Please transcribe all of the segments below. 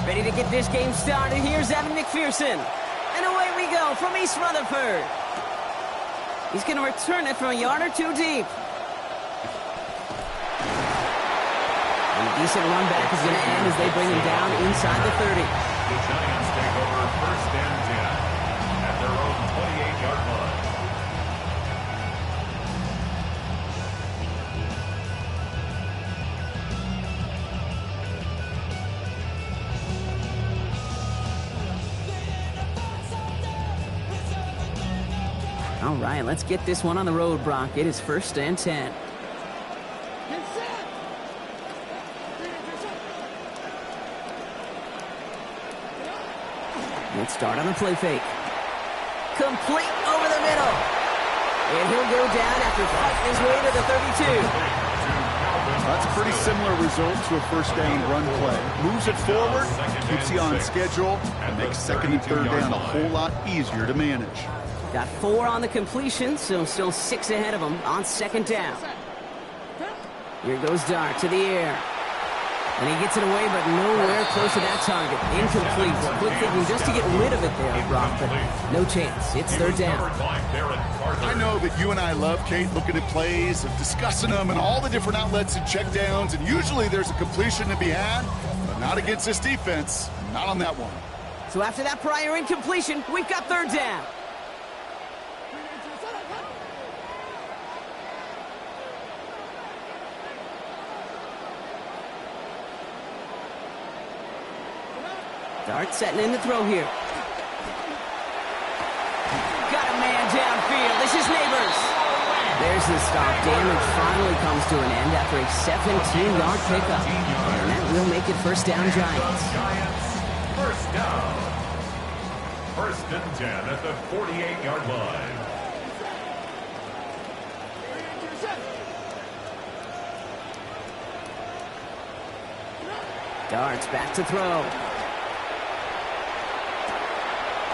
Ready to get this game started. Here's Evan McPherson. And away we go from East Rutherford. He's going to return it from a yard or two deep. And a decent run back is going to end as they bring him down inside the 30. The Giants take over first and 10 at their own 28-yard line. All right, let's get this one on the road, Brock. It is first and 10. Let's start on a play fake. Complete over the middle. And he'll go down after fighting his way to the 32. That's a pretty similar result to a first down run play. Moves it forward, keeps you on schedule, and makes second and third down a whole lot easier to manage. Got 4 on the completion, so still 6 ahead of him on second down. Here goes Dart to the air. And he gets it away, but nowhere close to that target. Incomplete. Quick thinking just to get rid of it there, Brock, but no chance. It's third down. I know that you and I love, Kate, looking at plays, discussing them, and all the different outlets and check downs, and usually there's a completion to be had, but not against this defense. Not on that one. So after that prior incompletion, we've got third down. Dart setting in the throw here. Got a man downfield. This is Neighbors. There's the stop. Damage finally comes to an end after a 17-yard pickup. And that will make it first down, Giants. First down. First and 10 at the 48-yard line. Dart's back to throw.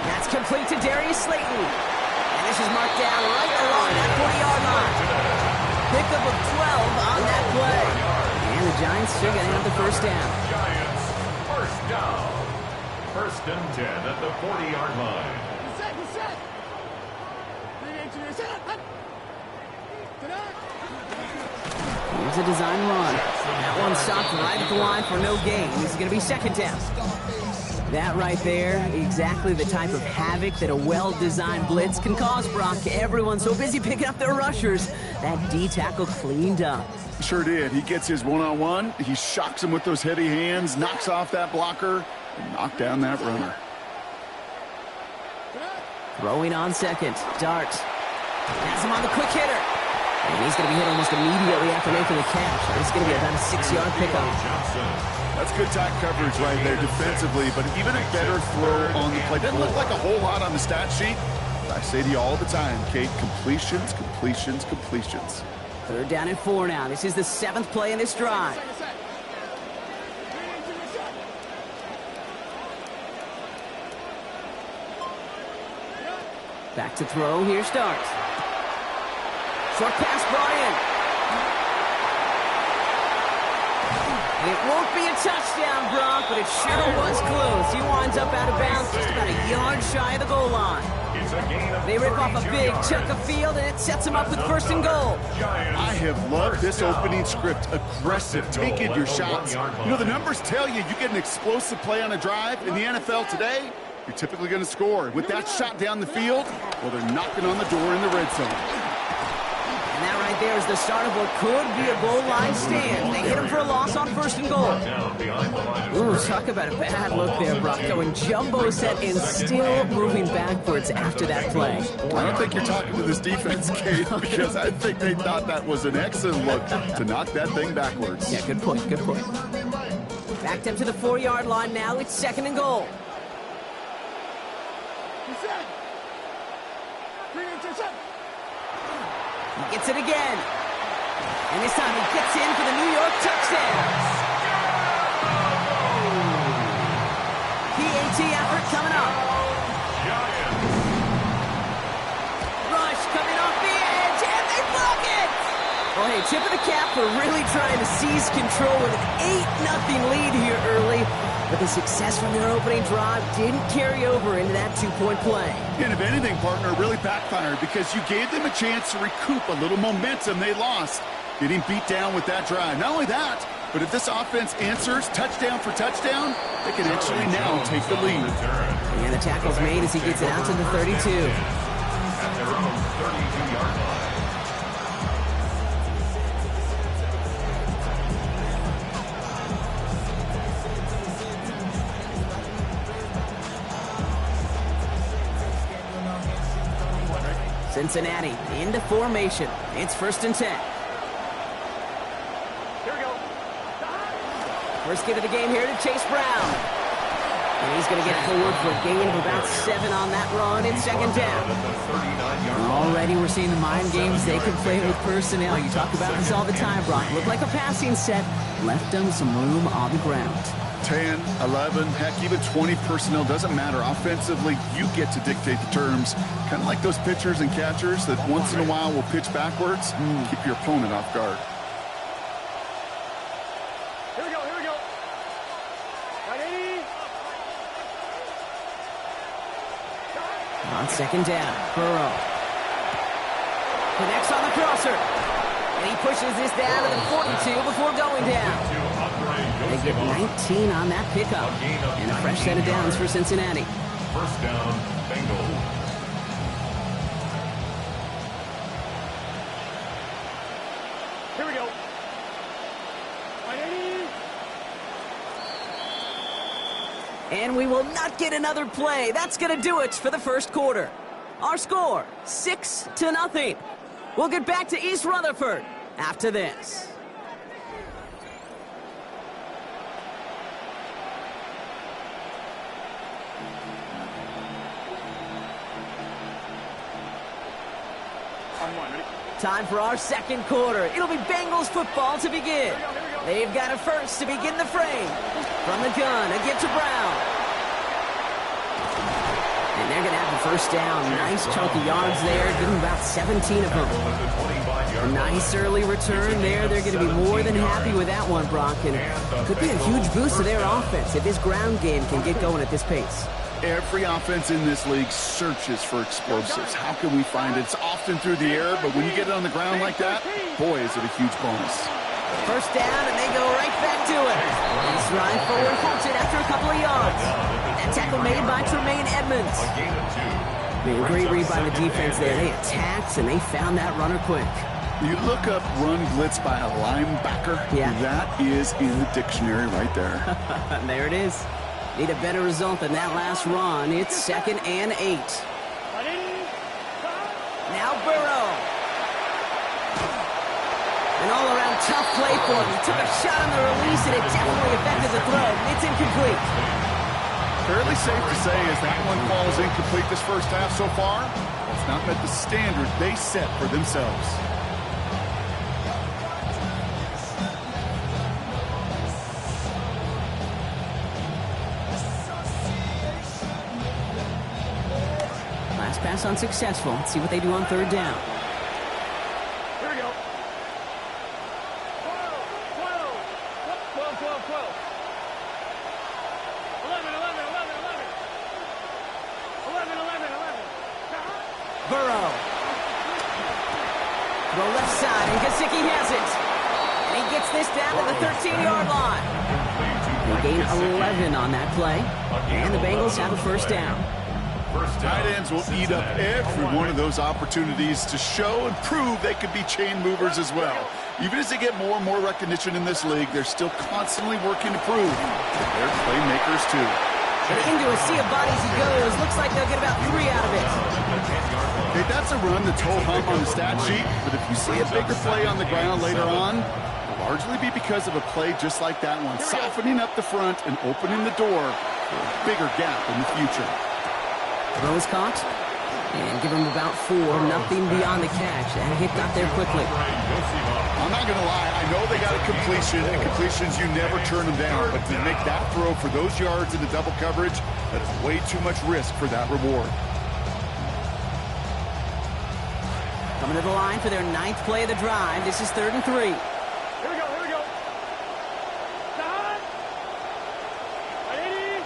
That's complete to Darius Slayton. And this is marked down right along that 40-yard line. Pickup of 12 on that play. And the Giants still going to have the first down. Giants, first down. First and 10 at the 40-yard line. Here's a design run. That one stopped right at the line for no gain. This is going to be second down. That right there, exactly the type of havoc that a well-designed blitz can cause, Brock. Everyone's so busy picking up their rushers. That D tackle cleaned up. Sure did. He gets his one-on-one. He shocks him with those heavy hands, knocks off that blocker, and knocks down that runner. Throwing on second. Dart has him on the quick hitter. And he's going to be hit almost immediately after making the catch. It's going to be about a 6-yard pickup. That's good tight coverage right there defensively, but even a better throw on the play. Doesn't look like a whole lot on the stat sheet. I say to you all the time, Kate, completions, completions, completions. Third down and 4 now. This is the 7th play in this drive. Back to throw. Here's Dart. Short pass brought in. It won't be a touchdown, Brock, but it sure was close. He winds up out of bounds just about a yard shy of the goal line. They rip off a big chunk of field, and it sets them up with first and goal. I have loved this opening script. Aggressive, taking your shots. You know, the numbers tell you you get an explosive play on a drive in the NFL today, you're typically going to score. With that shot down the field, well, they're knocking on the door in the red zone. And that right there is the start of what could be a goal line stand. They hit him for a loss on first and goal. Ooh, talk about a bad look there, Brock. Going jumbo set and still moving backwards after that play. I don't think you're talking to this defense, Kate, because I think they thought that was an excellent look to knock that thing backwards. Yeah, good point, good point. Backed up to the 4-yard line now. It's second and goal. He gets it again. And this time he gets in for the New York touchdown. PAT effort coming up. Rush coming off the edge, and they block it. Well, hey, say, tip of the cap for really trying to seize control with an 8-0 lead here early. But the success from their opening drive didn't carry over into that two-point play. And if anything, partner, really backfired because you gave them a chance to recoup a little momentum they lost, getting beat down with that drive. Not only that, but if this offense answers touchdown for touchdown, they can actually now take the lead. And the tackle's made as he gets it out to the 32. At their own 32-yard line. Cincinnati into formation. It's 1st and 10. Here we go. First give of the game here to Chase Brown. And he's going to get forward for a gain of about 7 on that run in 2nd down. Already we're seeing the mind games they can play with personnel. You talk about this all the time, Brock. Looked like a passing set. Left them some room on the ground. 10, 11, heck, even 20 personnel, doesn't matter. Offensively, you get to dictate the terms. Kind of like those pitchers and catchers that once in a while will pitch backwards. Keep your opponent off guard. Here we go, here we go. Ready? On 2nd down, Burrow connects on the crosser. And he pushes this down to the 42 before going down. They get 19 on that pickup. And a fresh set of downs for Cincinnati. 1st down, Bengals. Here we go. Ready? And we will not get another play. That's going to do it for the 1st quarter. Our score, 6-0. We'll get back to East Rutherford after this. Time for our 2nd quarter. It'll be Bengals football to begin. They've got it first to begin the frame. From the gun, a give to Brown. And they're going to have the 1st down. Nice chunk of yards there, getting about 17 of them. A nice early return there. They're going to be more than happy with that one, Brock. And could be a huge boost to their offense if this ground game can get going at this pace. Every offense in this league searches for explosives. How can we find it? It's often through the air, but when you get it on the ground like that, boy, is it a huge bonus. 1st down, and they go right back to it. He's running forward, holds it after a couple of yards. That tackle made by Tremaine Edmonds. Man, great read by the defense there. They attacked, and they found that runner quick. You look up run blitz by a linebacker, that is in the dictionary right there. There it is. Need a better result than that last run. It's 2nd and 8. Now Burrow. An all-around tough play for him. He took a shot on the release, and it definitely affected the throw. It's incomplete. Fairly safe to say as that one falls incomplete this 1st half so far, it's not met the standard they set for themselves. Pass unsuccessful. Let's see what they do on 3rd down. Here we go. 12, 12, 12, 12. 11, 11, 11, 11. 11, 11, 11. Burrow. Throw left side, and Gesicki has it. And he gets this down to the 13-yard line. They gain 11 on that play. And the Bengals have a 1st down. Tight ends will eat up every one of those opportunities to show and prove they could be chain movers as well. Even as they get more and more recognition in this league, they're still constantly working to prove that they're playmakers too. And into a sea of bodies he goes. Looks like they'll get about 3 out of it. Okay, that's a run that's ho-hum on the stat sheet, but if you see a bigger play on the ground later on, it'll largely be because of a play just like that one, softening up the front and opening the door for a bigger gap in the future. Throw is caught, and give him about 4, nothing beyond the catch. That hit got there quickly. I'm not going to lie, I know they got a completion, and completions, you never turn them down, but to make that throw for those yards into double coverage, that is way too much risk for that reward. From Coming to the line for their 9th play of the drive. This is 3rd and 3. Here we go, here we go. Stop. 80.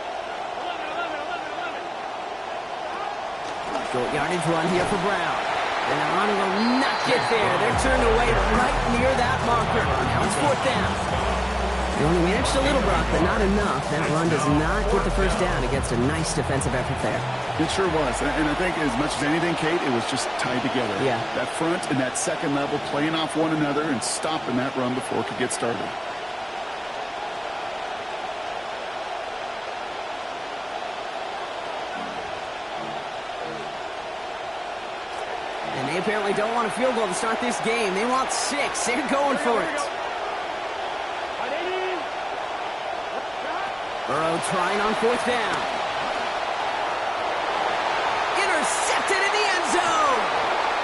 11. Short yardage run here for Brown. And the run will not get there. They're turned away right near that marker. Now it's 4th down. They only managed a little, Brock, but not enough. That run does not get the first down against a nice defensive effort there. It sure was. And I think as much as anything, Kate, it was just tied together. Yeah. That front and that second level playing off one another and stopping that run before it could get started. And they apparently don't want a field goal to start this game. They want 6. They're going for it. Burrow trying on 4th down. Intercepted in the end zone.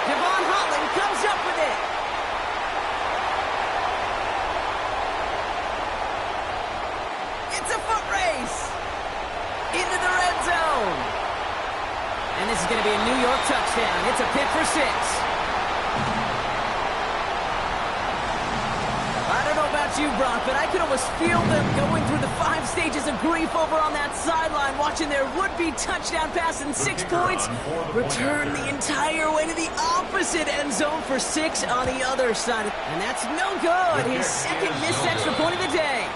Devon Holland comes up with it. It's a foot race into the red zone. And this is going to be a New York touchdown. It's a pick for 6. I don't know about you, Brock, but I could almost feel them going through the 5 stages of grief over on that sideline, watching their would-be touchdown pass in 6 points return the entire way to the opposite end zone for 6 on the other side. And that's no good. His 2nd missed extra point of the day.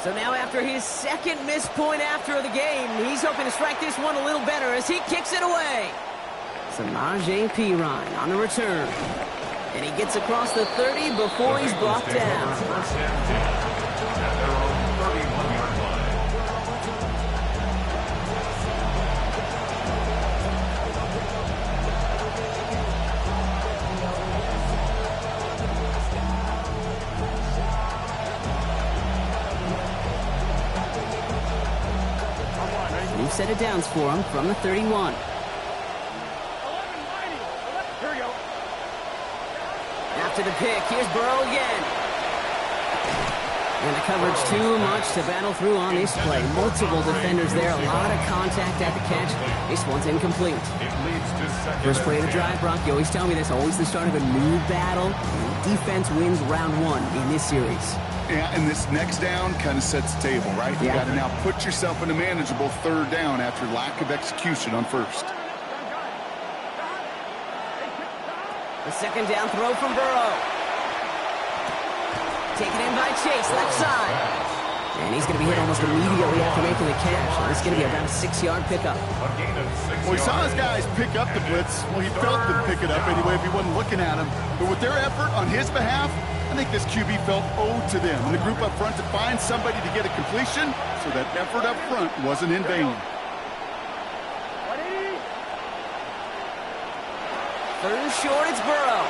So now after his 2nd missed point after the game, he's hoping to strike this one a little better as he kicks it away. Samaje Perine on the return. And he gets across the 30 before he's blocked down. First and 10 at their own 31-yard line. New set of downs for him from the 31. 11, 90. Here we go. After the pick, here's Burrow again. And the coverage too much to battle through on this play. Multiple defenders there, a lot of contact at the catch. This one's incomplete. It leads to second. First play of the drive, Brock, you always tell me this, always the start of a new battle. Defense wins round 1 in this series. Yeah, and this next down kind of sets the table, right? You got to now put yourself in a manageable 3rd down after lack of execution on 1st. The 2nd down throw from Burrow. Taken in by Chase, left side. And he's going to be hit almost immediately after making the catch. And it's going to be about a 6-yard pickup. A gain of 6 Well, he saw his yards. guys pick up the blitz. Well, he felt them pick it up anyway if he wasn't looking at him. But with their effort on his behalf, I think this QB felt owed to them and the group up front to find somebody to get a completion, so that effort up front wasn't in vain. 3rd and short, it's Burrow.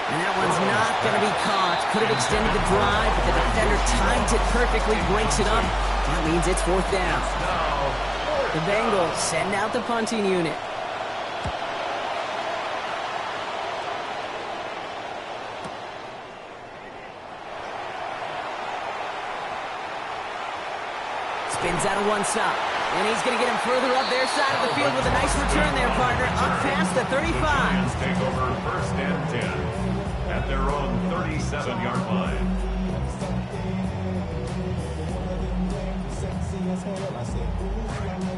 And that one's not going to be caught. Could have extended the drive, but the defender timed it perfectly, breaks it up. That means it's 4th down. The Bengals send out the punting unit. Spins out of one stop. And he's going to get him further up their side of the field with a nice return there, partner. Up past the 35. Giants take over 1st and 10 at their own 37-yard line.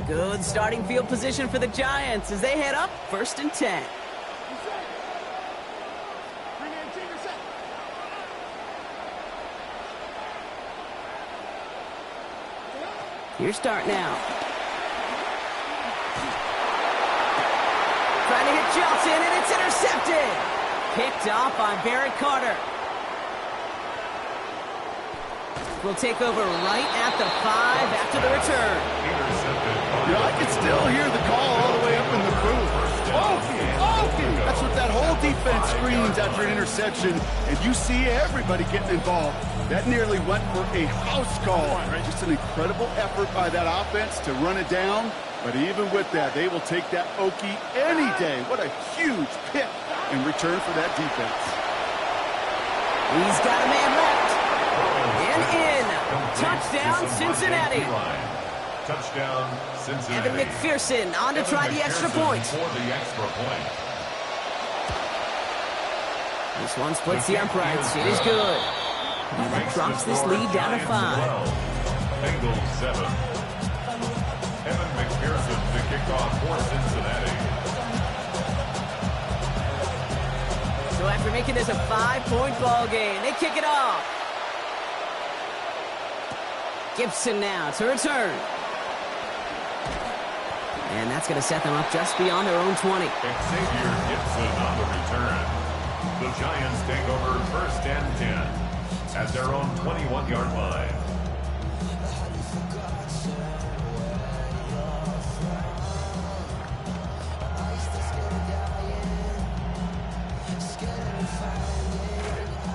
Good starting field position for the Giants as they head up 1st and 10. Your start now. Trying to hit Johnson, and it's intercepted. Picked off by Barrett Carter. Will take over right at the 5 after the return. Yeah, I can still hear the call all the way up in the booth. Okay. That's what that whole defense screams after an interception, and you see everybody getting involved. That nearly went for a house call. Just an incredible effort by that offense to run it down But even with that, they will take that Okie any day. What a huge pick in return for that defense. He's got a man left. And in. Touchdown, Cincinnati. Touchdown, Cincinnati. Evan McPherson on to try the extra point. For the extra point. This one splits the uprights. It is good. And that drops this lead down to 5. Bengals 7. Evan McPherson to kick off for Cincinnati. So after making this a 5-point ball game, they kick it off. Gibson now to return. And that's going to set them up just beyond their own 20. Xavier Gibson on the return. The Giants take over 1st and 10 at their own 21-yard line.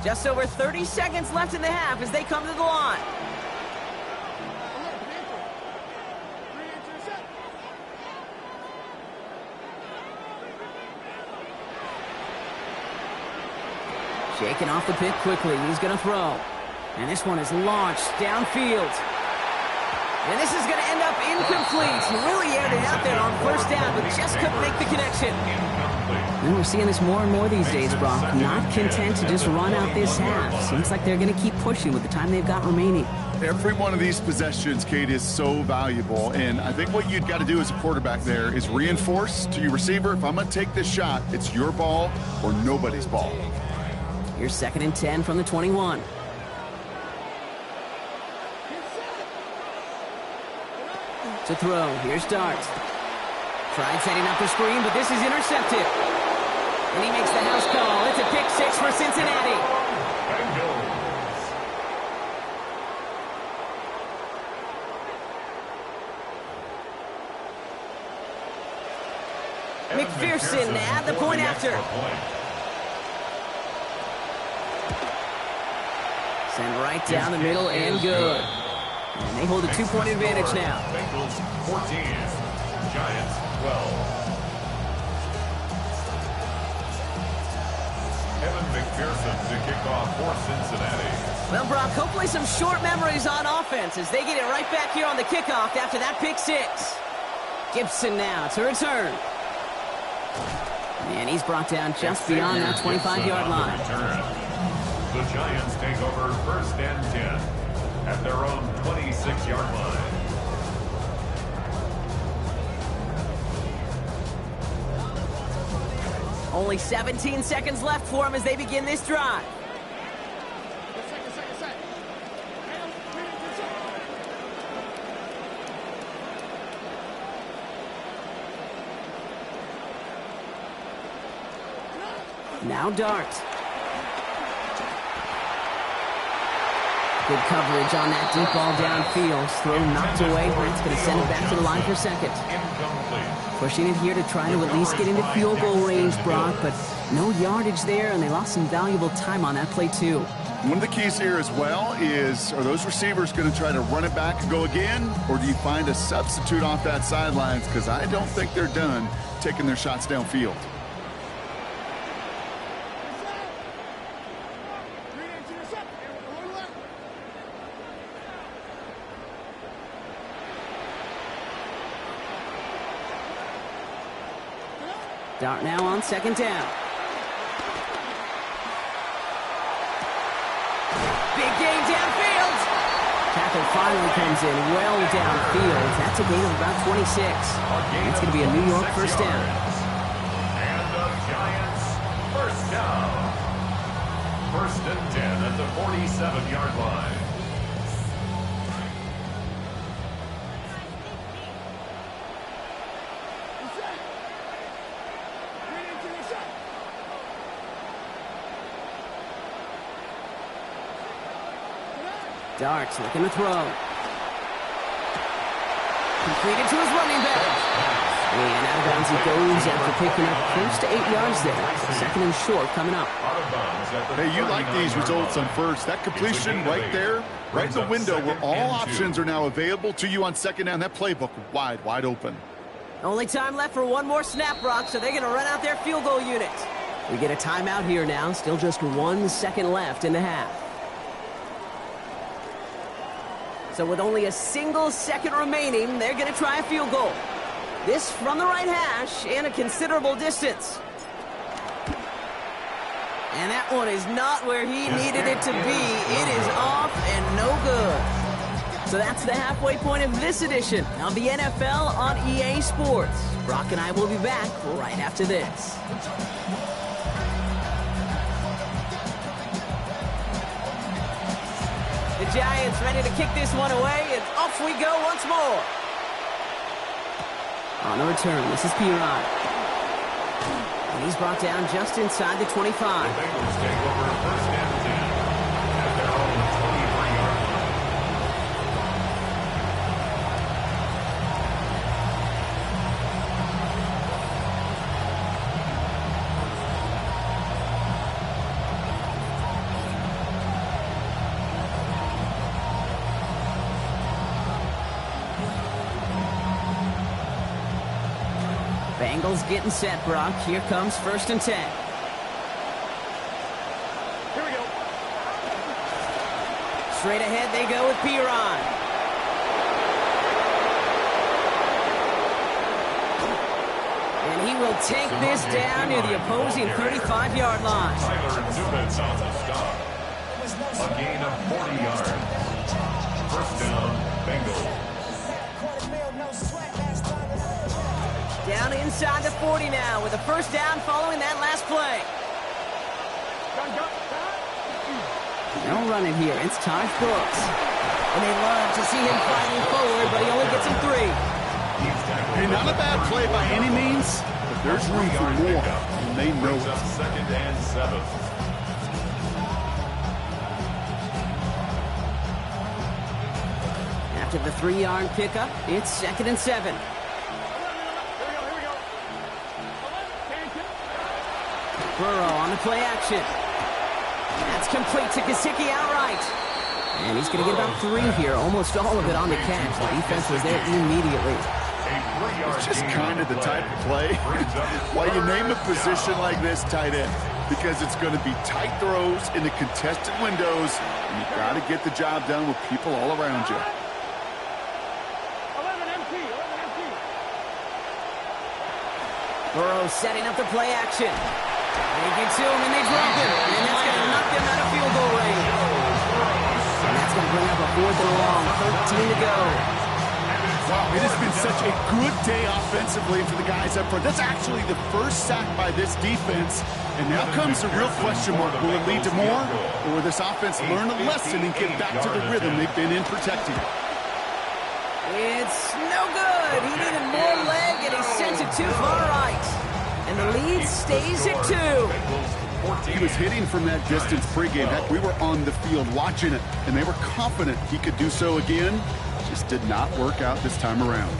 Just over 30 seconds left in the half as they come to the line. Shaking off the pick quickly. He's going to throw. And this one is launched downfield. And this is going to end up incomplete. He really aired it out there on 1st down, but just couldn't make the connection. And we're seeing this more and more these days, Brock. Not content to just run out this half. Seems like they're going to keep pushing with the time they've got remaining. Every one of these possessions, Kate, is so valuable. And I think what you've got to do as a quarterback there is reinforce to your receiver, if I'm going to take this shot, it's your ball or nobody's ball. Here's 2nd and 10 from the 21. To throw. Here's Dart. Tried setting up the screen, but this is intercepted. And he makes the house call. It's a pick 6 for Cincinnati. McPherson at the point after. Send right down the middle and good. And they hold a 2-point advantage now. Bengals 14, Giants 12. Evan McPherson to kick off for Cincinnati. Well, Brock, hopefully some short memories on offense as they get it right back here on the kickoff after that pick 6. Gibson now to return. And he's brought down just beyond that 25-yard line. The Giants take over 1st and 10 at their own 26-yard line. Only 17 seconds left for them as they begin this drive. Now Dart. Good coverage on that deep ball downfield. Throw knocked away. That's going to send it back to the line for 2nd. Pushing it here to try to at least get into field goal range, Brock, but no yardage there, and they lost some valuable time on that play, too. One of the keys here as well is, are those receivers going to try to run it back and go again, or do you find a substitute off that sidelines? Because I don't think they're done taking their shots downfield. Dart now on 2nd down. Big gain downfield. Tackle finally comes in well downfield. That's a gain of about 26. It's going to be a New York 1st down. And the Giants 1st down. 1st and 10 at the 47-yard line. Darts looking to throw. Completed to his running back. And out of bounds he goes after picking up close to 8 yards there. 2nd and short coming up. Hey, you like these results on 1st. That completion right there, right in the window where all options are now available to you on 2nd down. That playbook wide open. Only time left for one more snap, Brock, so they're going to run out their field goal unit. We get a timeout here now. Still just 1 second left in the half. So with only a single second remaining, they're going to try a field goal. This from the right hash and a considerable distance. And that one is not where he needed it to be. It is off and no good. So that's the halfway point of this edition of the NFL on EA Sports. Brock and I will be back right after this. The Giants ready to kick this one away, and off we go once more. On the return, this is Piron. And he's brought down just inside the 25. The Bengals take over first and 10 at their own 23-yard line. Bengals getting set, Brock. Here comes first and 10. Here we go. Straight ahead they go with Piron. And he will take this down near the opposing 35-yard line. Tyler Dubitz on the stop. A gain of 40 yards. First down, Bengals. Down inside the 40 now with a first down following that last play. They'll run it here. It's Taj Brooks. And they love to see him fighting forward, but he only gets him 3. Hey, not a bad play by any means, but there's room for more, and they know Brings it. up second and 7. After the 3-yard pickup, it's second and 7. Burrow on the play action. That's complete to Gesicki outright. And he's going to get about 3 here, almost all of it on the catch. The defense was there immediately. It's just kind of the type of play why you name a position like this tight end, because it's going to be tight throws in the contested windows, and you've got to get the job done with people all around you. 11 MT. Burrow setting up the play action. They get to him and they drop him. And that's going to knock them out of field goal range. And that's going to bring up a 4th and long. 13 to go. Wow, it has been such a good day offensively for the guys up front. That's actually the first sack by this defense. And now comes the real question mark. Will it lead to more? Or will this offense learn a lesson and get back to the rhythm they've been in protecting? It's no good. He needed more leg and he sent it too far right. And the lead stays at 2. He was hitting from that distance pregame. Heck, we were on the field watching it, and they were confident he could do so again. Just did not work out this time around.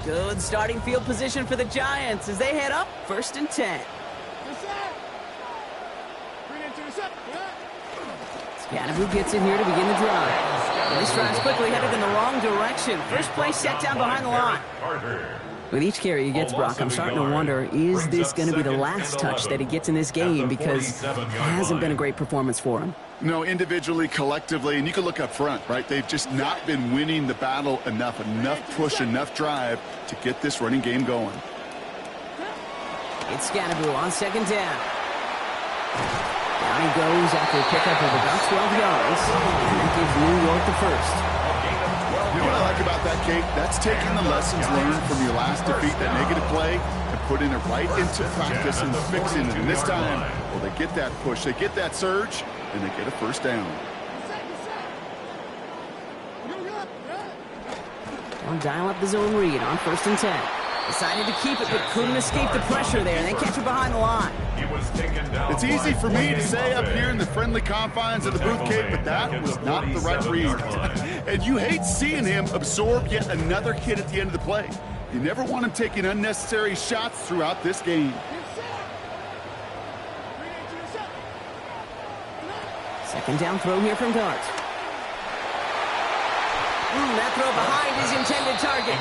Good starting field position for the Giants as they head up first and 10. Scannaboo gets in here to begin the drive. This drive's quickly headed in the wrong direction. First play set down behind the line. With each carry he gets, Brock, I'm starting to wonder, is this going to be the last touch that he gets in this game? Because it hasn't been a great performance for him. No, individually, collectively, and you can look up front, right? They've just not been winning the battle enough push, enough drive to get this running game going. It's Scannaboo on second down. Down he goes after a pickup of about 12 yards. And that gives New York the first. You know what I like about that, Kate? That's taking the lessons learned from your last defeat, that negative play, and putting it right into practice and fixing it. And this time, well, they get that push, they get that surge, and they get a first down. Well, dial up the zone read on first and 10. Decided to keep it, but couldn't escape the pressure there, and they catch it behind the line. It's easy for me to say up here in the friendly confines of the booth, Kate, but that was not the right read. And you hate seeing him absorb yet another hit at the end of the play. You never want him taking unnecessary shots throughout this game. Second down throw here from Dart. That throw behind his intended target.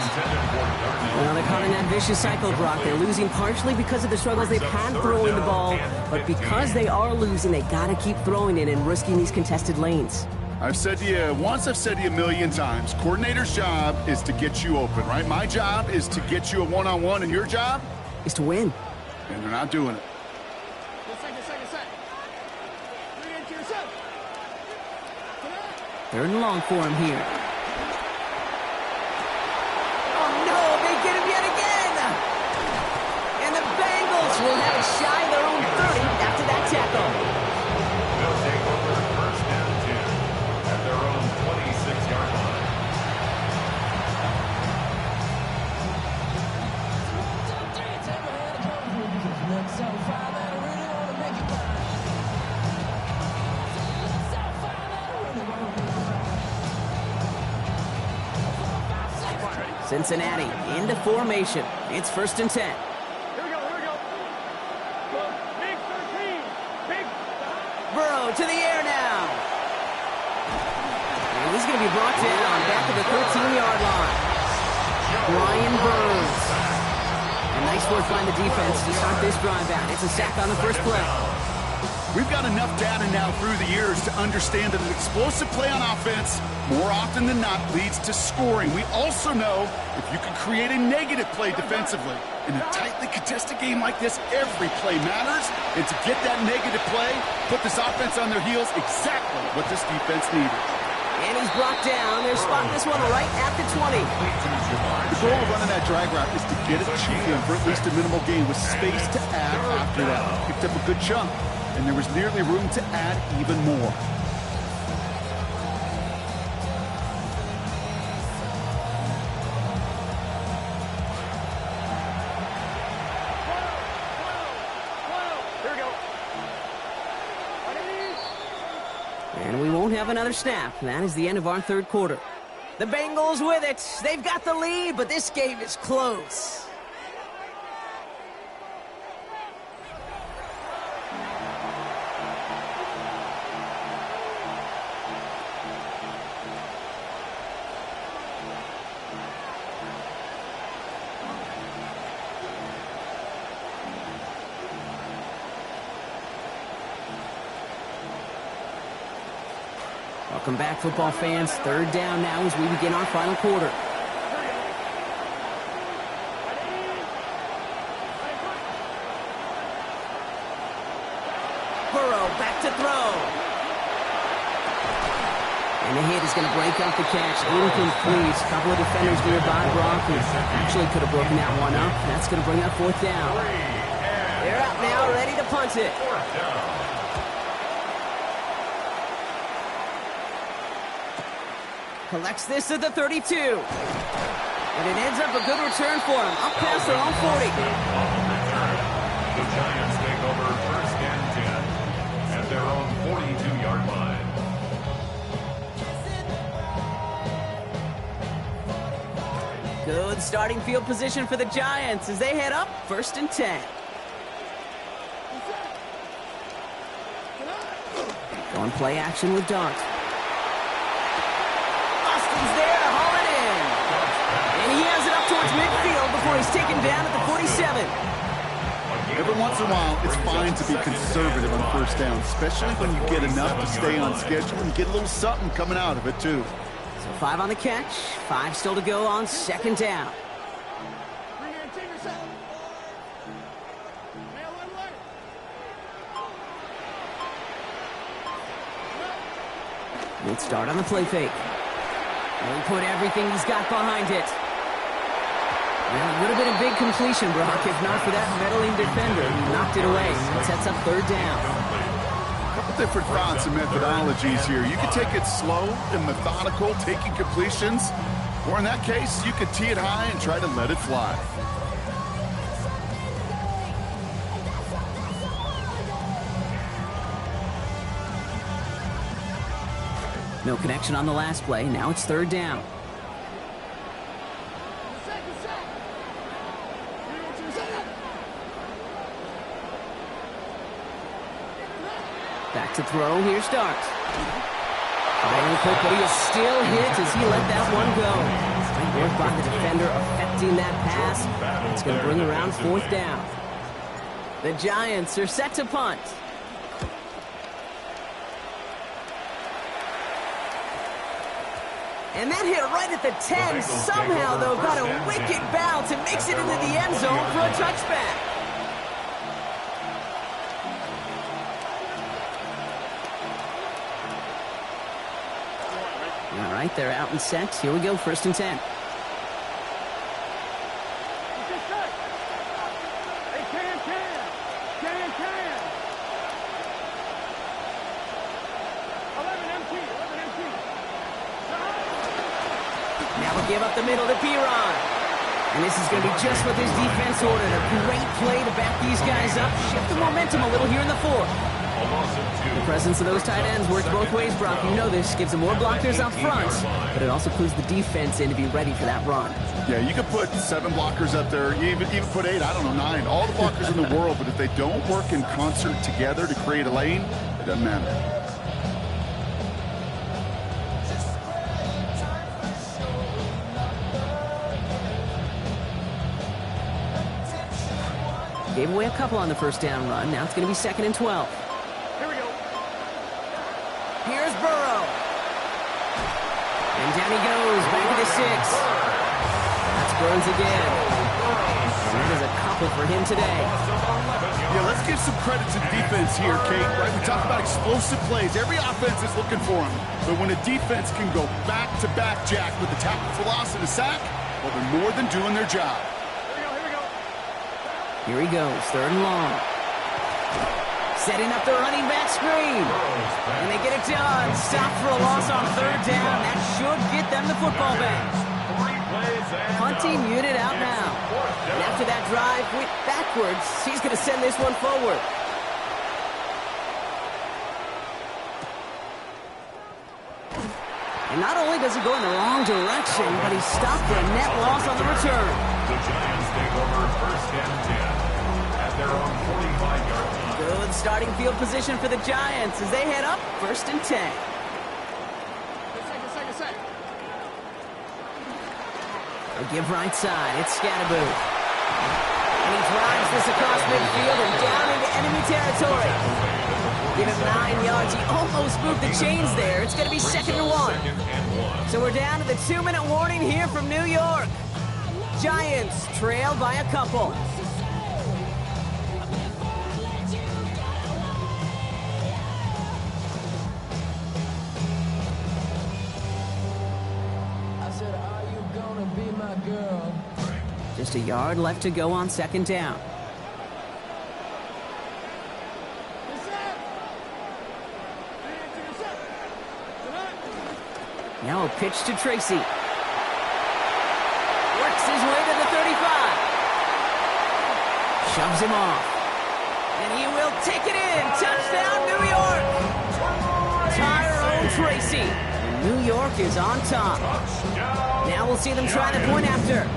Well, they're caught in that vicious cycle, Brock. They're losing partially because of the struggles they've had throwing the ball, but because they are losing, they got to keep throwing it and risking these contested lanes. I've said to you once, I've said to you a million times, coordinator's job is to get you open, right? My job is to get you a one-on-one, and your job is to win. And they're not doing it. Third and long for him here. Oh, no, they get him yet again. And the Bengals will have it shy their own 30 after that tackle. They'll take over first and 10 at their own 26-yard line. Cincinnati into formation. It's first and 10. Here we go. Big 13. Big. Burrow to the air now. And he's going to be brought down back to the 13-yard line. Brian Burns. And nice work by the defense to start this drive out. It's a sack on the first play. We've got enough data now through the years to understand that an explosive play on offense more often than not leads to scoring. We also know if you can create a negative play defensively in a tightly contested game like this, every play matters. And to get that negative play, put this offense on their heels, exactly what this defense needed. And he's brought down. They're spotting this one right at the 20. The goal of running that drag route is to get it cheating for at least a minimal gain with space to add after that. Picked up a good chunk, and there was nearly room to add even more. Here we go. And we won't have another snap. That is the end of our third quarter. The Bengals with it. They've got the lead, but this game is close. Welcome back, football fans. Third down now as we begin our final quarter. Burrow back to throw. And the hit is going to break up the catch. Incomplete. A couple of defenders nearby. Brock actually could have broken that one up. That's going to bring up fourth down. They're out now, ready to punt it. Collects this at the 32. And it ends up a good return for him. Up past their own 40. The Giants take over first and 10 at their own 42-yard line. Good starting field position for the Giants as they head up first and 10. Going play action with Dart. Austin's there to haul it in. And he has it up towards midfield before he's taken down at the 47. Every once in a while, it's fine to be conservative on first down, especially when you get enough to stay on schedule and get a little something coming out of it, too. So 5 on the catch, 5 still to go on second down. Good start on the play fake. And he put everything he's got behind it. Well, it would have been a big completion, Brock, if not for that meddling defender who knocked it away. That sets up third down. A couple different thoughts and methodologies here. You can take it slow and methodical, taking completions. Or in that case, you could tee it high and try to let it fly. No connection on the last play. Now it's third down. Back to throw. Here's Dart. Firing quick, but he is still hit as he let that one go. Great work by the defender affecting that pass. It's going to bring around 4th down. The Giants are set to punt. And that hit right at the 10. Somehow, though, got a wicked bounce and makes it into the end zone for a touchback. All right, they're out and set. Here we go, 1st and 10. Now we give up the middle to Piron. And this is going to be just what this defense ordered. A great play to back these guys up. Shift the momentum a little here in the 4th. The presence of those tight ends works both ways, Brock. You know this. Gives them more blockers up front, but it also clues the defense in to be ready for that run. Yeah, you could put 7 blockers up there, even put 8, I don't know, 9. All the blockers in the world, but if they don't work in concert together to create a lane, it doesn't matter. Gave away a couple on the 1st down run. Now it's going to be 2nd and 12. Here's Burrow. And down he goes, back to the 6. That's Burns again. And that is a couple for him today. Yeah, let's give some credit to the defense here, Kate. Right? We talk about explosive plays. Every offense is looking for them. But when a defense can go back-to-back, Jack, with a tackle for loss and a sack, well, they're more than doing their job. Here he goes, 3rd and long. Setting up the running back screen. And they get it done. Stop for a loss on 3rd down. That should get them the football back. Punting unit out now. And after that drive went backwards, he's going to send this one forward. And not only does he go in the wrong direction, but he stopped for a net loss on the return. The Giants take over 1st and 10 at their own 45-yard line. Good starting field position for the Giants as they head up 1st and 10. They give right side. It's Scatterboo. And he drives this across midfield and down into enemy territory. Give him 9 yards. He almost moved the chains there. It's going to be 2nd and 1. So we're down to the 2-minute warning here from New York. Giants trail by a couple. Just a yard left to go on 2nd down. Now a pitch to Tracy. Works his way to the 35. Shoves him off. And he will take it in. Touchdown, New York. Tyrone Tracy. And New York is on top. Now we'll see them try the point after.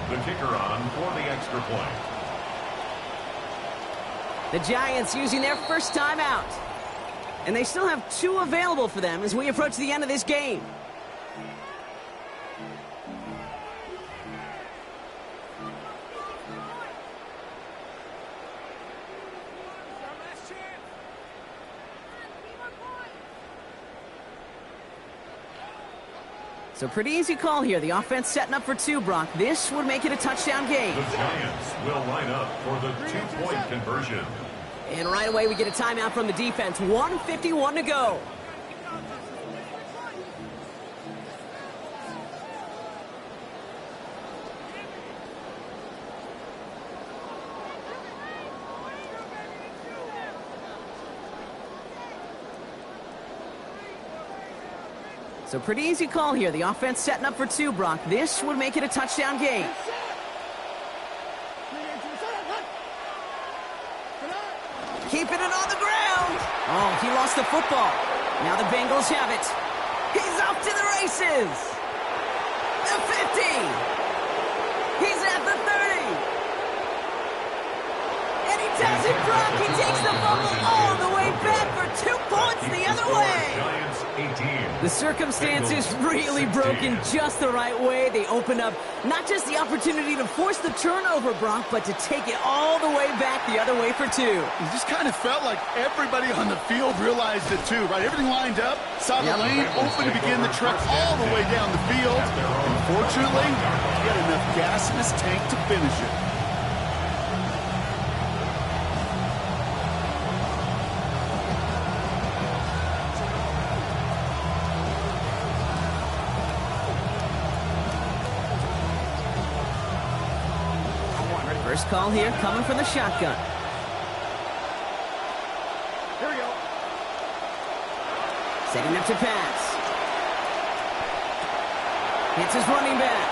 The kicker on for the extra point. The Giants using their first timeout. And they still have 2 available for them as we approach the end of this game. So pretty easy call here. The offense setting up for 2, Brock. This would make it a touchdown game. The Giants will line up for the 2-point conversion. And right away we get a timeout from the defense. 1:51 to go. So pretty easy call here. The offense setting up for 2, Brock. This would make it a touchdown game. Keeping it on the ground. Oh, he lost the football. Now the Bengals have it. He's off to the races. The 50. He's at the 30. And he does it, Brock. He takes the fumble all the way back for 2 points the other way. Giants The circumstances really broken just the right way. They opened up not just the opportunity to force the turnover, Brock, but to take it all the way back the other way for 2. It just kind of felt like everybody on the field realized it too, right? Everything lined up, saw the lane open to begin the trek all the way down the field. Unfortunately, he had enough gas in his tank to finish it. First call here, coming from the shotgun. Here we go. Setting up to pass. Hits his running back.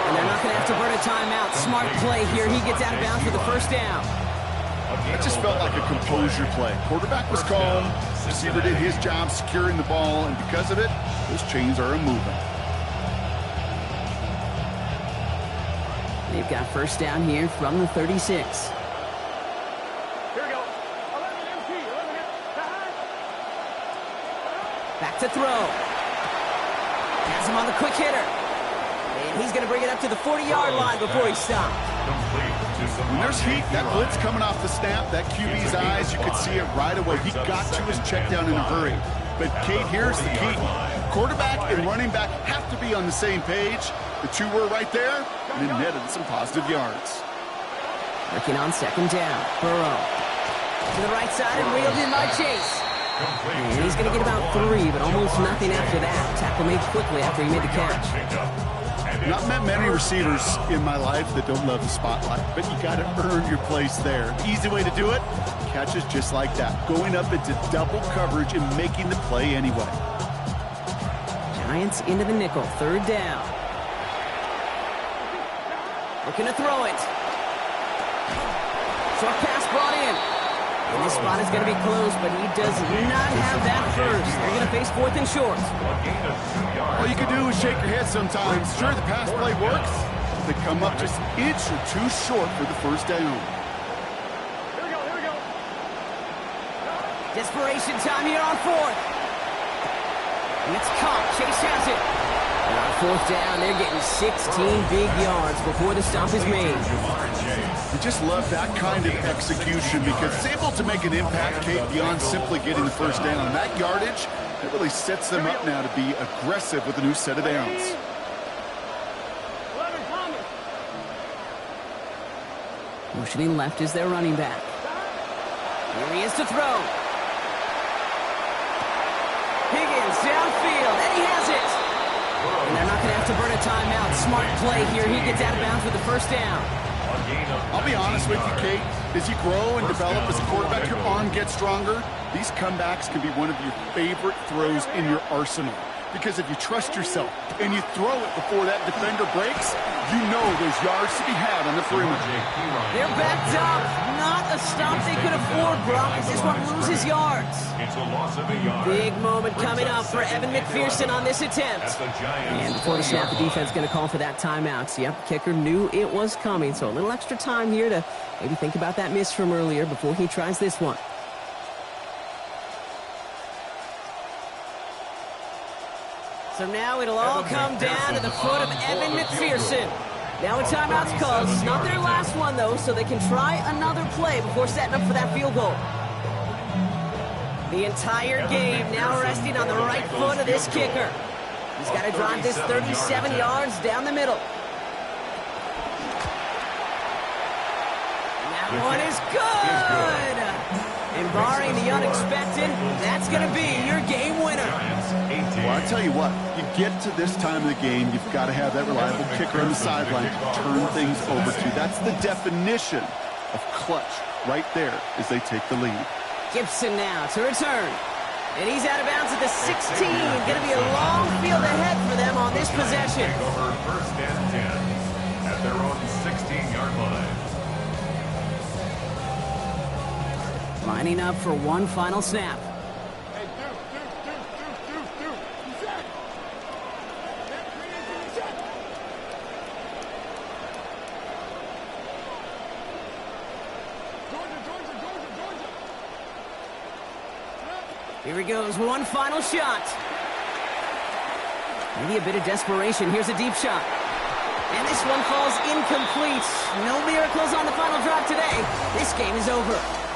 And they're not going to have to burn a timeout. Smart play here. He gets out of bounds for the first down. That just felt like a composure play. Quarterback was calm. Receiver did his job securing the ball, and because of it, those chains are moving. They've got first down here from the 36. Here we go. 11 empty. 11 behind. Back to throw. Has him on the quick hitter. And he's going to bring it up to the 40-yard line before he stopped. When there's heat, that blitz coming off the snap, that QB's eyes, you could see it right away. He got to his check down in a hurry. But, Kate, here's the key. Quarterback and running back have to be on the same page. The two were right there, and it netted some positive yards. Working on second down. Burrow. To the right side and reeled in by Chase. And he's going to get about 3, but almost nothing after that. Tackle made quickly after he made the catch. Not met many receivers in my life that don't love the spotlight, but you got to earn your place there. The easy way to do it, catches just like that. Going up into double coverage and making the play anyway. Giants into the nickel. Third down. Looking to throw it. Short pass brought in. And this spot is going to be close, but he does not have that first. They're going to face 4th and short. All you can do is shake your head sometimes. Sure, the pass play works, but they come up just an inch or 2 short for the first down. Here we go. Here we go. Desperation time here on 4th. And it's caught. Chase has it. And on 4th down, they're getting 16 big yards before the stop is made. You just love that kind of execution because it's able to make an impact, Kate, beyond simply getting the first down. That yardage, it really sets them up now to be aggressive with a new set of downs. 11 coming. Motioning left is their running back. Here he is to throw. Higgins downfield, and he has it. And they're not going to have to burn a timeout. Smart play here. He gets out of bounds for the first down. I'll be honest with you, Kate. As you grow and develop as a quarterback, your arm gets stronger. These comebacks can be one of your favorite throws in your arsenal. Because if you trust yourself and you throw it before that defender breaks, you know there's yards to be had on the perimeter. They're backed up. Not a stop they could afford, Brock, as this one loses yards. It's a loss of a yard. Big moment coming up for Evan McPherson on this attempt. And before the snap, the defense going to call for that timeout. So, yep, kicker knew it was coming. So a little extra time here to maybe think about that miss from earlier before he tries this one. So now it'll all come down to the foot of Evan McPherson. Now a timeout's called. It's not their last one, though, so they can try another play before setting up for that field goal. The entire game now resting on the right foot of this kicker. He's got to drive this 37 yards down the middle. And that one is good! And barring the unexpected, that's going to be your game winner. Well, I tell you what, you get to this time of the game, you've got to have that reliable kicker on the sideline to turn things over to. That's the definition of clutch right there as they take the lead. Gibson now to return. And he's out of bounds at the 16. Going to be a long field ahead for them on this possession. Over first and 10 at their own 16-yard line. Lining up for one final snap. Hey, do. Set. Set. Georgia. Here he goes, one final shot. Maybe a bit of desperation. Here's a deep shot. And this one falls incomplete. No miracles on the final drive today. This game is over.